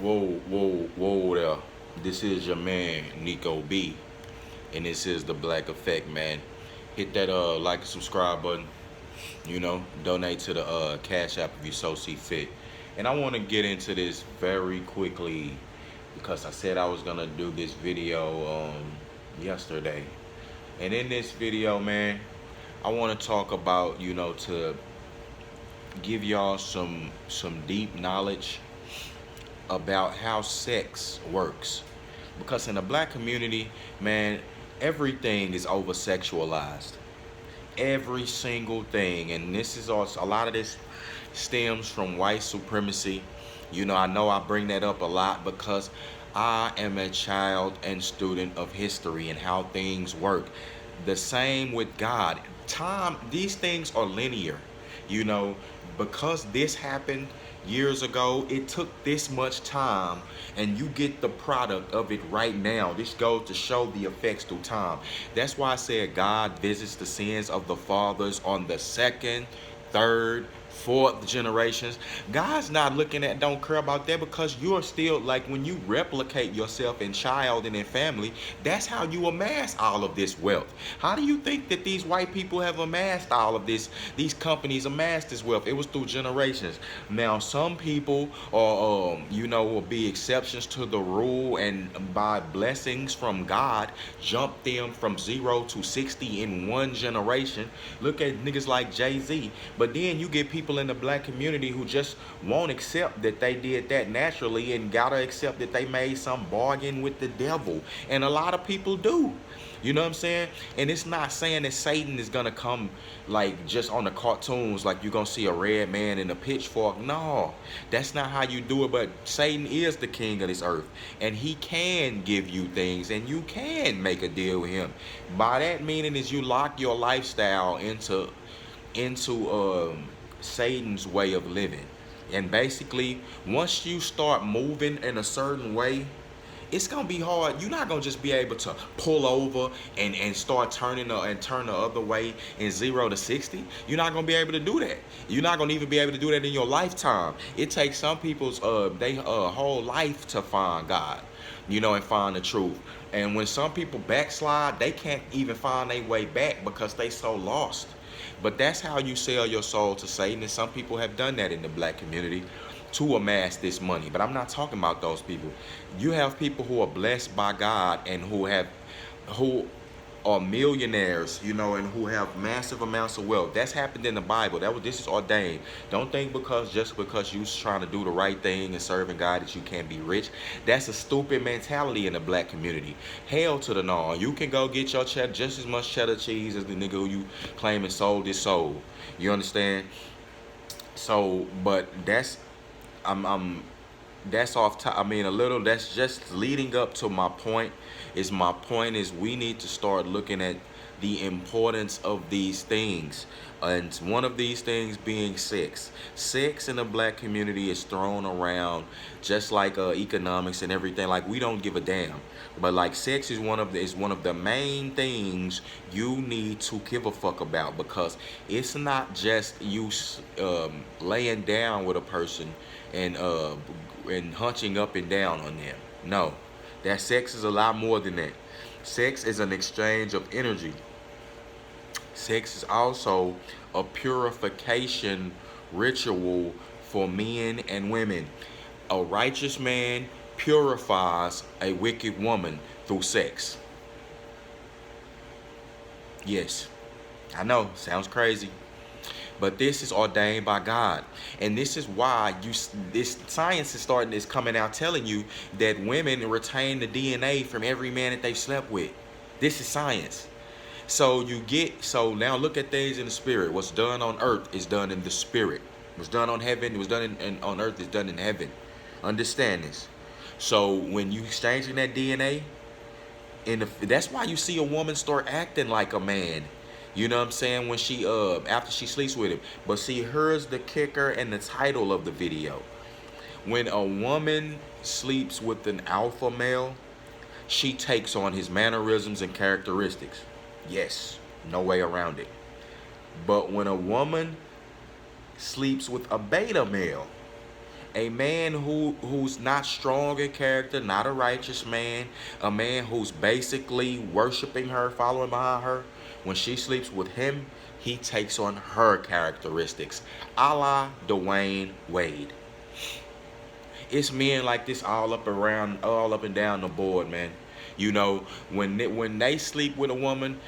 Whoa there. This is your man, Nico B. And this is the Black Effect, man. Hit that like and subscribe button. Donate to the Cash App if you so see fit. And I want to get into this very quickly because I said I was gonna do this video yesterday. And in this video, man, I want to talk about, to give y'all some deep knowledge about how sex works. Because in the black community, man, everything is over sexualized. Every single thing. And this is also, a lot of this stems from white supremacy. I know I bring that up a lot because I am a child and student of history and how things work. The same with God. Time, these things are linear. You know, because this happened years ago, it took this much time, and you get the product of it right now. This goes to show the effects through time. That's why I said God visits the sins of the fathers on the second, third, fourth generations. God's not looking at, don't care about that, because you're still, like, when you replicate yourself in child and in family, that's how you amass all of this wealth. How do you think that these white people have amassed all of this? These companies amassed this wealth. It was through generations. Now, some people are, will be exceptions to the rule, and by blessings from God, jump them from 0 to 60 in one generation. Look at niggas like Jay-Z. But then you get people in the black community who just won't accept that they did that naturally and gotta accept that they made some bargain with the devil. And a lot of people do. You know what I'm saying? And it's not saying that Satan is gonna come like just on the cartoons, like you're gonna see a red man in a pitchfork. No, that's not how you do it. But Satan is the king of this earth, and he can give you things, and you can make a deal with him. By that meaning is you lock your lifestyle into Satan's way of living. And basically, once you start moving in a certain way, it's gonna be hard. You're not gonna just be able to pull over and start turning and turn the other way in 0 to 60. You're not gonna be able to do that. You're not gonna even be able to do that in your lifetime. It takes some people's they whole life to find God, and find the truth. And when some people backslide, they can't even find their way back because they so lost. But that's how you sell your soul to Satan, and some people have done that in the black community to amass this money. But I'm not talking about those people. You have people who are blessed by God and who are millionaires, and who have massive amounts of wealth. That's happened in the Bible. This is ordained. Don't think just because you're trying to do the right thing and serving God that you can't be rich. That's a stupid mentality in the black community. Hell to the no. You can go get your cheddar, just as much cheddar cheese as the nigga who you claim and sold his soul. You understand? So, but that's off top. I mean, a little. That's just leading up to my point. My point is we need to start looking at the importance of these things, and one of these things being sex. Sex in the black community is thrown around just like economics and everything. Like, we don't give a damn. But like, sex is one of the main things you need to give a fuck about, because it's not just you laying down with a person and hunching up and down on them. No, that sex is a lot more than that. Sex is an exchange of energy. Sex is also a purification ritual for men and women. A righteous man purifies a wicked woman through sex. Yes, I know, sounds crazy. But this is ordained by God. And this is why this science is coming out telling you that women retain the DNA from every man that they've slept with. This is science. So now look at things in the spirit. What's done on earth is done in the spirit. What's done on heaven, what's done on earth is done in heaven. Understand this. So when you exchanging that DNA, that's why you see a woman start acting like a man. You know what I'm saying? When she after she sleeps with him. But see, here's the kicker and the title of the video. When a woman sleeps with an alpha male, she takes on his mannerisms and characteristics. Yes, no way around it. But when a woman sleeps with a beta male, A man who's not strong in character, not a righteous man, a man who's basically worshiping her, following behind her, when she sleeps with him, he takes on her characteristics, a la Dwayne Wade. It's men like this all up around, all up and down the board, man. You know, when they sleep with a woman,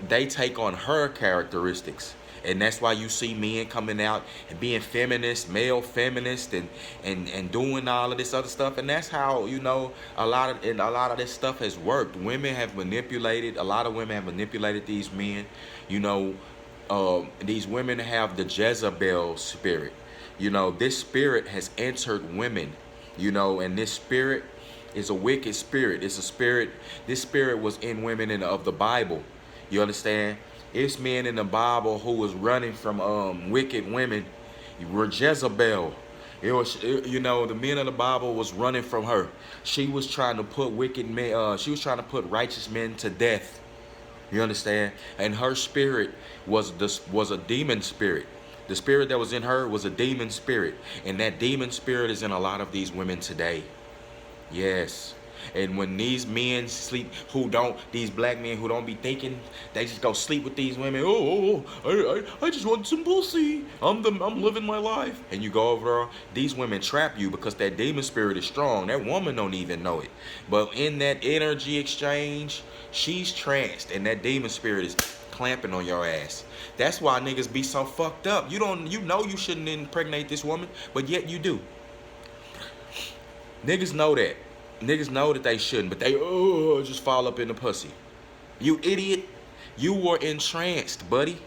they take on her characteristics. And that's why you see men coming out and being feminist, male feminist, and doing all of this other stuff. And that's how, you know, a lot of this stuff has worked. Women have manipulated, a lot of women have manipulated these men. You know, these women have the Jezebel spirit. You know, this spirit has entered women, you know, and this spirit is a wicked spirit. It's a spirit, this spirit was in women of the Bible. You understand? It's men in the Bible who was running from wicked women. Were Jezebel. You know, the men of the Bible was running from her. She was trying to put wicked men, she was trying to put righteous men to death. You understand? And her spirit was a demon spirit. The spirit that was in her was a demon spirit. And that demon spirit is in a lot of these women today. Yes. And when these men sleep, these black men who don't be thinking, they just go sleep with these women. I just want some pussy. I'm living my life. And you go over there, these women trap you because that demon spirit is strong. That woman don't even know it. But in that energy exchange, she's tranced, and that demon spirit is clamping on your ass. That's why niggas be so fucked up. You know you shouldn't impregnate this woman, but yet you do. Niggas know that. Niggas know that they shouldn't, but they just fall up in the pussy. You idiot. You were entranced, buddy.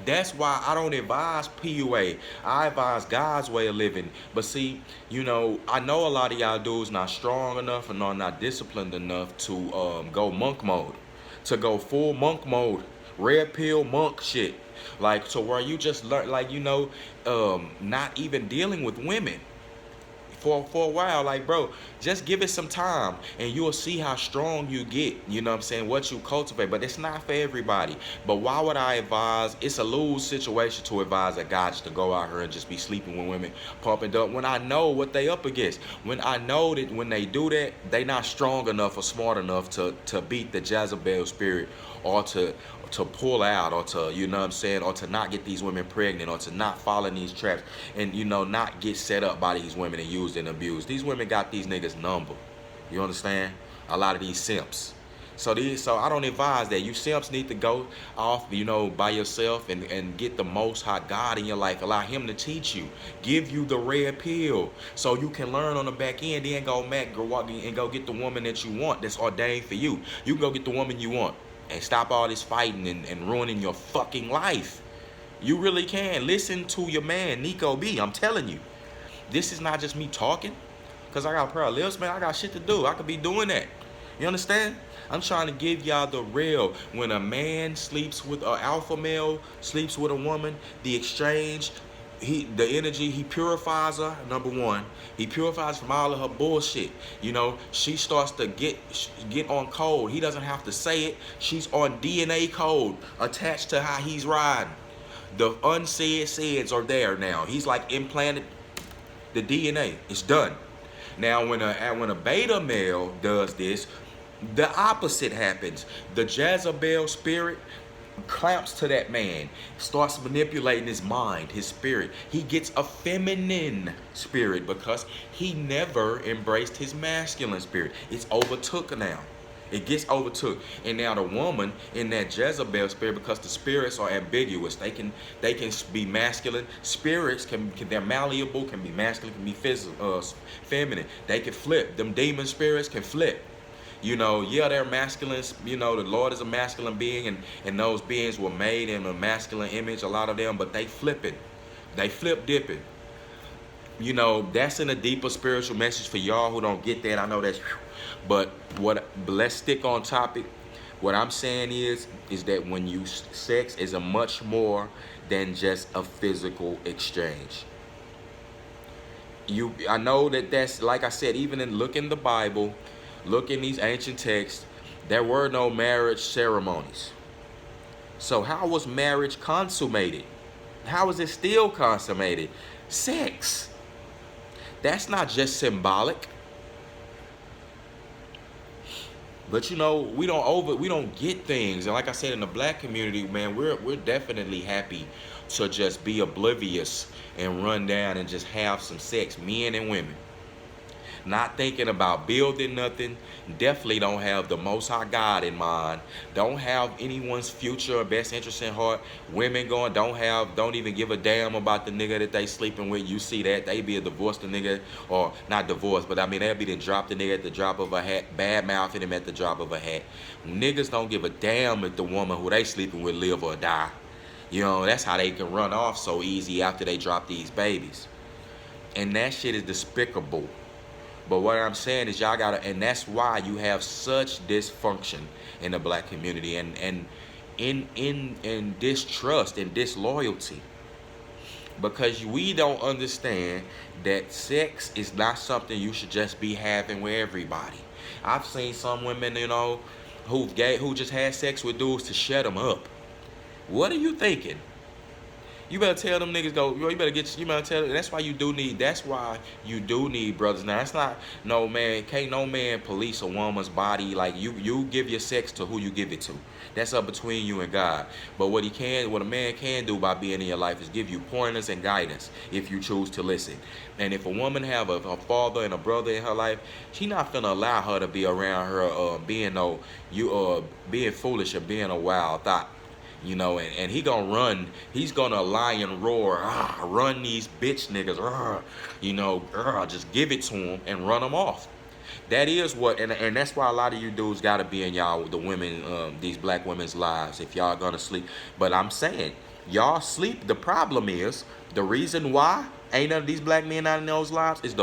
That's why I don't advise PUA. I advise God's way of living. But see, you know, I know a lot of y'all dudes not strong enough and are not disciplined enough to go monk mode. To go full monk mode. Red pill monk shit. Like, to where you just learn, like, you know, not even dealing with women. For a while, like, bro, just give it some time and you'll see how strong you get, you know what I'm saying, what you cultivate. But it's not for everybody. But why would I advise? It's a lose situation to advise a guy just to go out here and just be sleeping with women, pumping up, when I know what they up against. When I know that when they do that, they not strong enough or smart enough to beat the Jezebel spirit, or to pull out, or to, you know what I'm saying, or to not get these women pregnant, or to not fall in these traps, and, you know, not get set up by these women and used and abused. These women got these niggas number. You understand? A lot of these simps. So I don't advise that. You simps need to go off, you know, by yourself and get the Most High God in your life. Allow him to teach you. Give you the red pill so you can learn on the back end. Then go walk and go get the woman that you want, that's ordained for you. You can go get the woman you want. And stop all this fighting and ruining your fucking life. You really can. Listen to your man, Nico B. I'm telling you. This is not just me talking. Because I got a pair of lips, man. I got shit to do. I could be doing that. You understand? I'm trying to give y'all the real. When a man sleeps with an alpha male, sleeps with a woman, the exchange, the energy, he purifies her, number one. He purifies from all of her bullshit. You know, she starts to get on code. He doesn't have to say it. She's on DNA code attached to how he's riding. The unsaid saids are there now. He's like implanted the DNA. It's done. Now, when a beta male does this, the opposite happens. The Jezebel spirit clamps to that man, starts manipulating his mind, his spirit. He gets a feminine spirit because he never embraced his masculine spirit. It's overtook now. It gets overtook. And now the woman in that Jezebel spirit, because the spirits are ambiguous, they can be masculine. Spirits they're malleable, can be masculine, can be feminine. They can flip. Them demon spirits can flip. You know, yeah, they're masculine. You know, the Lord is a masculine being, and those beings were made in a masculine image, a lot of them, but they flipping. They flip dipping. You know, that's in a deeper spiritual message for y'all who don't get that. I know that's, but let's stick on topic. What I'm saying is that when you sex is a much more than just a physical exchange. I know that's, like I said, even look in the Bible, look in these ancient texts, there were no marriage ceremonies. So how was marriage consummated? How is it still consummated? Sex. That's not just symbolic. But you know, we don't get things. And like I said, in the black community, man, we're definitely happy to just be oblivious and run down and just have some sex, men and women. Not thinking about building nothing. Definitely don't have the Most High God in mind. Don't have anyone's future or best interest in heart. Women don't even give a damn about the nigga that they sleeping with. You see that they be a divorced nigga, or not divorced, but I mean they'll be to drop the nigga at the drop of a hat, bad mouthing him at the drop of a hat. Niggas don't give a damn if the woman who they sleeping with live or die. You know, that's how they can run off so easy after they drop these babies. And that shit is despicable. But what I'm saying is y'all gotta, and that's why you have such dysfunction in the black community, and in distrust and disloyalty, because we don't understand that sex is not something you should just be having with everybody. I've seen some women, you know, who just had sex with dudes to shut them up. What are you thinking? You better tell them niggas go. You better tell them. That's why you do need brothers. Now that's not no man. Can't no man police a woman's body. Like you give your sex to who you give it to. That's up between you and God. But what a man can do by being in your life is give you pointers and guidance if you choose to listen. And if a woman have a father and a brother in her life, she not finna allow her to be around her being foolish or being a wild thought. You know, and he's gonna lion roar, run these bitch niggas, you know, just give it to him and run them off. That is what, and that's why a lot of you dudes gotta be in these black women's lives if y'all gonna sleep. But I'm saying, y'all sleep, the problem is, the reason why ain't none of these black men out in those lives is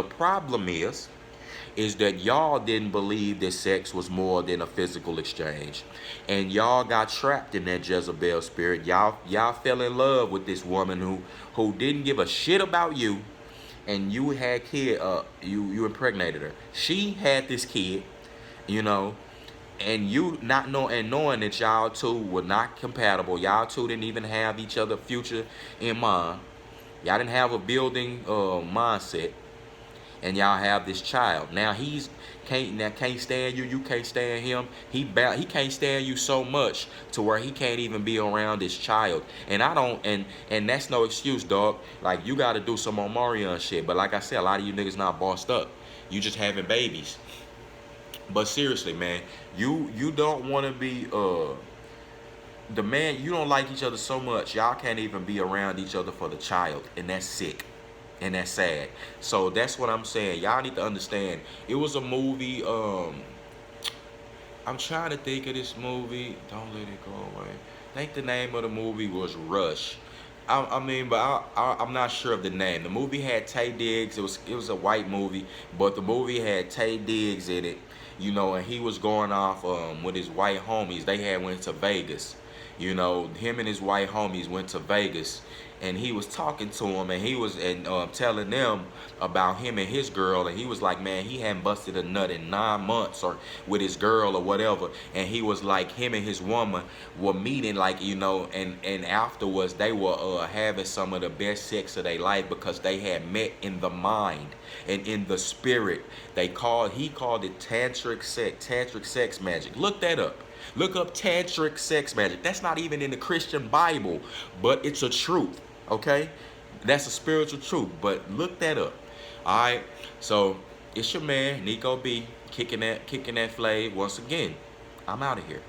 that y'all didn't believe that sex was more than a physical exchange. And y'all got trapped in that Jezebel spirit. Y'all fell in love with this woman who didn't give a shit about you, and you had you impregnated her. She had this kid, you know, and you knowing that y'all two were not compatible. Y'all two didn't even have each other's future in mind. Y'all didn't have a building mindset. And y'all have this child. Now he can't stand you. You can't stand him. He can't stand you so much to where he can't even be around this child. And and that's no excuse, dog. Like, you got to do some Omarion shit. But like I said, a lot of you niggas not bossed up. You just having babies. But seriously, man, you don't want to be the man. You don't like each other so much. Y'all can't even be around each other for the child, and that's sick. And that's sad. So that's what I'm saying. Y'all need to understand. It was a movie. I'm trying to think of this movie. Don't let it go away. I think the name of the movie was Rush. I'm not sure of the name. The movie had Taye Diggs. It was a white movie, but the movie had Taye Diggs in it. You know, and he was going off with his white homies. They went to Vegas. You know, him and his white homies went to Vegas, and he was talking to him, and he was telling them about him and his girl, and he was like, man, he hadn't busted a nut in 9 months or with his girl or whatever, and he was like, him and his woman were meeting, like, you know, and afterwards they were having some of the best sex of their life because they had met in the mind and in the spirit. He called it tantric sex magic. Look that up. Look up tantric sex magic. That's not even in the Christian Bible, but it's a truth, okay? That's a spiritual truth, but look that up. All right, so it's your man, Nico B, kicking that flag once again. I'm out of here.